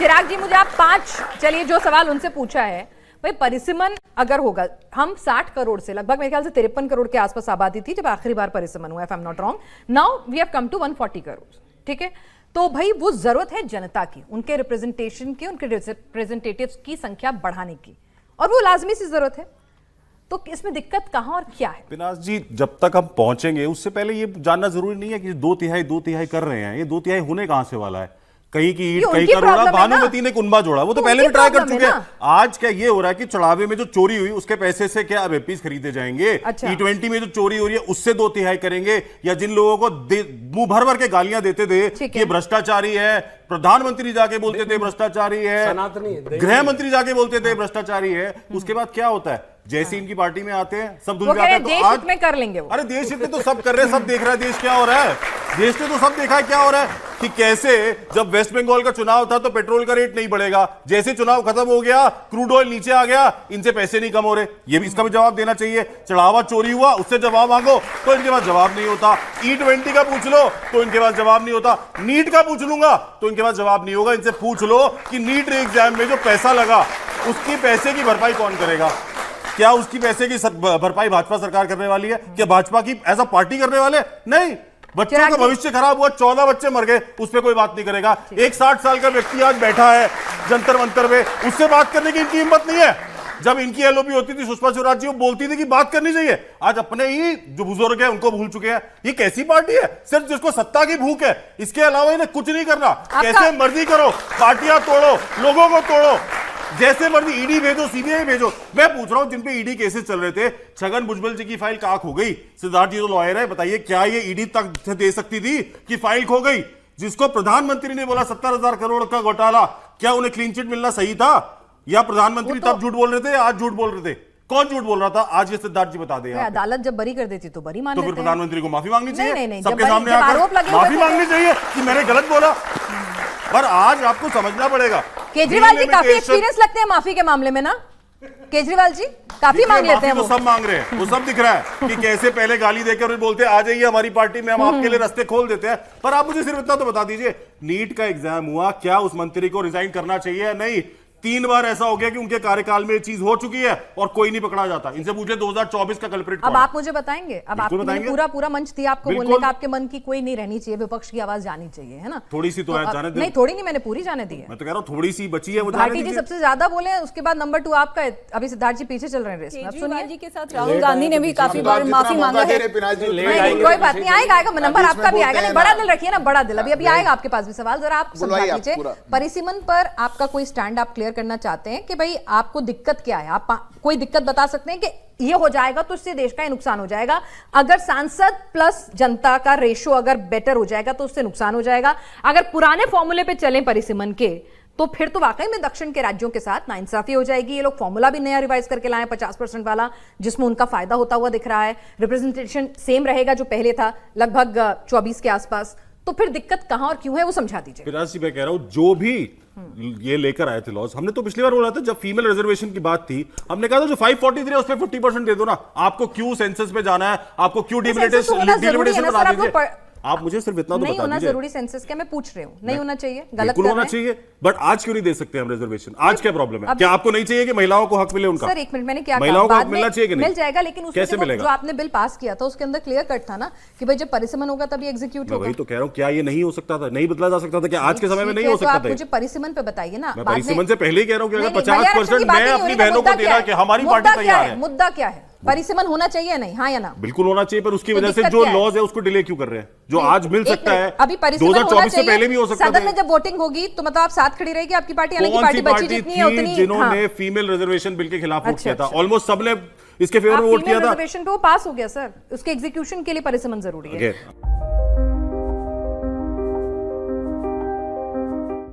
चिराग जी मुझे आप 5 चलिए जो सवाल उनसे पूछा है भाई, परिसीमन अगर होगा, हम 60 करोड़ से लगभग मेरे ख्याल से 53 करोड़ के आसपास आबादी थी जब आखिरी बार परिसीमन हुआ, if I am not wrong, now we have come to 140 crore, ठीक है। तो भाई वो जरूरत है जनता की, उनके रिप्रेजेंटेशन की, उनके रिप्रेजेंटेटिव्स की संख्या बढ़ाने की, और वो लाजमी सी जरूरत है। तो इसमें दिक्कत कहां और क्या है? पिनास जी, जब तक हम पहुंचेंगे उससे पहले ये जानना जरूरी नहीं है कि 2/3 कर रहे हैं, ये 2/3 होने कहां से वाला है। कहीं की ईट कहीं का रोड़ा, भानुमती ने कुंभा जोड़ा, वो तो पहले भी ट्राई कर चुके हैं। आज क्या ये हो रहा है कि चढ़ावे में जो चोरी हुई उसके पैसे से क्या अब एपीज खरीदे जाएंगे? T20 में जो चोरी हो रही है उससे 2/3 करेंगे? या जिन लोगों को मुंह भर भर के गालियां देते थे कि भ्रष्टाचारी है, प्रधानमंत्री जाके बोलते थे भ्रष्टाचारी है, गृह मंत्री जाके बोलते थे भ्रष्टाचारी है, उसके बाद क्या होता है? जैसे इनकी पार्टी में आते हैं सब धुल जाते हैं। तो आज में कर लेंगे वो। अरे देश हित में तो सब कर रहे हैं, सब देख रहा है देश क्या हो रहा है, देश ने तो सब देखा है क्या हो रहा है कि कैसे जब वेस्ट बंगाल का चुनाव था तो पेट्रोल का रेट नहीं बढ़ेगा, जैसे चुनाव खत्म हो गया क्रूड ऑयल नीचे आ गया, इनसे पैसे नहीं कम हो रहे। ये भी इसका भी जवाब देना चाहिए। चढ़ावा चोरी हुआ उससे जवाब मांगो तो इनके पास जवाब नहीं होता। E20 का पूछ लो तो इनके पास जवाब नहीं होता। नीट का पूछ लूंगा तो इनके पास जवाब नहीं होगा। इनसे पूछ लो कि नीट एग्जाम में जो पैसा लगा उसकी पैसे की भरपाई कौन करेगा? क्या उसकी पैसे की भरपाई भाजपा सरकार करने वाली है? क्या भाजपा की एज अ पार्टी करने वाले? नहीं। बच्चों का भविष्य खराब हुआ, 14 बच्चे मर गए, उस पर कोई बात नहीं करेगा। एक 60 साल का व्यक्ति आज बैठा है जंतर मंतर में, उससे बात करने की इनकी हिम्मत नहीं है। जब इनकी एलओपी होती थी सुषमा स्वराज जी, वो बोलती थी कि बात करनी चाहिए। आज अपने ही जो बुजुर्ग है उनको भूल चुके हैं। ये कैसी पार्टी है? सिर्फ जिसको सत्ता की भूख है, इसके अलावा इन्हें कुछ नहीं करना। कैसे मर्जी करो, पार्टियां तोड़ो, लोगों को तोड़ो, जैसे मर्जी ईडी भेजो, सीबीआई भेजो। मैं पूछ रहा हूं जिन पे ईडी केसेस चल रहे थे, छगन भुजबल जी की फाइल काख हो गई। सिद्धार्थ जी तो लॉयर है, बताइए क्या ये ईडी तक दे सकती थी कि फाइल खो गई? जिसको प्रधानमंत्री ने बोला 70,000 करोड़ का घोटाला, क्या उन्हें क्लीन चिट मिलना सही था? या प्रधानमंत्री तब झूठ बोल रहे थे, आज झूठ बोल रहे थे? कौन झूठ बोल रहा था? आज ये सिद्धार्थ जी बता दें। अदालत जब बरी कर देती तो बरी मान लेते हैं। तो फिर प्रधानमंत्री को माफी मांगनी चाहिए। नहीं, सबके सामने आकर माफी मांगनी चाहिए कि मैंने गलत बोला। पर आज आपको समझना पड़ेगा, केजरीवाल जी काफी एक्सपीरियंस लगते हैं माफी के मामले में ना। केजरीवाल जी काफी मांग लेते हैं। वो सब मांग रहे हैं, वो सब दिख रहा है कि कैसे पहले गाली देकर बोलते हैं आ जाइए हमारी पार्टी में, हम आपके लिए रास्ते खोल देते हैं। पर आप मुझे सिर्फ इतना तो बता दीजिए, नीट का एग्जाम हुआ, क्या उस मंत्री को रिजाइन करना चाहिए या नहीं? 3 बार ऐसा हो गया कि उनके कार्यकाल में ये चीज हो चुकी है और कोई नहीं पकड़ा जाता। इनसे पूछे 2024 का कल्प्रिट। अब आप मुझे बताएंगे, अब आपको पूरा मंच दिया आपको बोलने का, आपके मन की कोई नहीं रहनी चाहिए, विपक्ष की आवाज जानी चाहिए, है ना? थोड़ी सी तो जाने दे। नहीं, थोड़ी नहीं, मैंने पूरी जाने दी है। मैं तो कह रहा हूँ थोड़ी सी बची है, वो भाटी जी सबसे ज्यादा बोले, उसके बाद नंबर 2 आपका है। अभी सिद्धार्थ जी पीछे चल रहे हैं रेस में। अब सुनिए जी के साथ राहुल गांधी ने भी काफी बार माफी मांगा है। कोई बात नहीं, आएगा नंबर आपका भी आएगा। नहीं, बड़ा दिल रखिए ना, बड़ा दिल। अभी आएगा आपके पास भी सवाल, जरा आप समझा दीजिए। परिसीमन पर आपका कोई स्टैंड आप क्लियर करना चाहते हैं कि भाई आपको दिक्कत क्या है? आप कोई दिक्कत बता सकते हैं कि ये हो जाएगा तो इससे देश का ही नुकसान हो जाएगा। अगर सांसद प्लस जनता का रेशो अगर बेटर हो जाएगा तो उससे नुकसान हो जाएगा। अगर पुराने फॉर्मूले पे चलें परिसीमन के, तो फिर तो वाकई में दक्षिण के राज्यों के साथ नाइंसाफी हो जाएगी। ये लोग फॉर्मूला भी नया रिवाइज करके लाए 50% वाला, जिसमें उनका फायदा होता हुआ दिख रहा है। रिप्रेजेंटेशन सेम रहेगा जो पहले था, लगभग 24 के आसपास। तो फिर दिक्कत कहां और क्यों है वो समझा दीजिए। पिनास जी, मैं कह रहा हूं जो भी ये लेकर आए थे लॉज, हमने तो पिछली बार बोला था जब फीमेल रिजर्वेशन की बात थी, हमने कहा था जो 543 है उस पर 50% दे दो ना। आपको क्यों सेंसस पे जाना है? आपको क्यों डिलिमिटेशन बना दीजिए? आप मुझे सिर्फ इतना तो बता दीजिए। नहीं होना जरूरी सेंसस क्या? मैं पूछ रही हूं, नहीं होना चाहिए, गलत होना चाहिए। बट आज क्यों नहीं दे सकते हम रिजर्वेशन? आज क्या प्रॉब्लम है? क्या आपको नहीं चाहिए कि महिलाओं को हक मिले उनका? सर 1 मिनट, मैंने क्या महिलाओं को हक मिलना चाहिए कि नहीं? मिल जाएगा, लेकिन कैसे मिलेगा? जो आपने बिल पास किया था उसके अंदर क्लियर कट था ना कि भाई जब परिसीमन होगा तभी एग्जीक्यूट होगा। वही तो कह रहा हूं, क्या ये नहीं हो सकता था? नहीं बदला जा सकता था? क्या आज के समय में नहीं हो सकता था? मुझे परिसीमन पे बताइए ना। परिसीमन से पहले ही कह रहा हूं कि अगर 50% मैं अपनी बहनों को देना कि हमारी पार्टी तैयार है। मुद्दा क्या है? परिसीमन होना चाहिए नहीं? हाँ या ना? बिल्कुल होना चाहिए, पर उसकी वजह से जो लॉज है उसको डिले क्यों कर रहे हैं? जो आज मिल सकता है अभी परिसीमन 2024 से पहले भी हो सकता है। सदन में जब वोटिंग होगी तो मतलब आप साथ खड़ी रहेगी आपकी पार्टी? यानी कि पार्टी बची जितनी है उतनी, जिन्होंने फीमेल रिजर्वेशन बिल के खिलाफ वोट किया था, ऑलमोस्ट सबने इसके फेवर में वोट किया था। रिजर्वेशन पे वो पास हो गया सर, उसके एग्जीक्यूशन के लिए परिसीमन जरूरी है।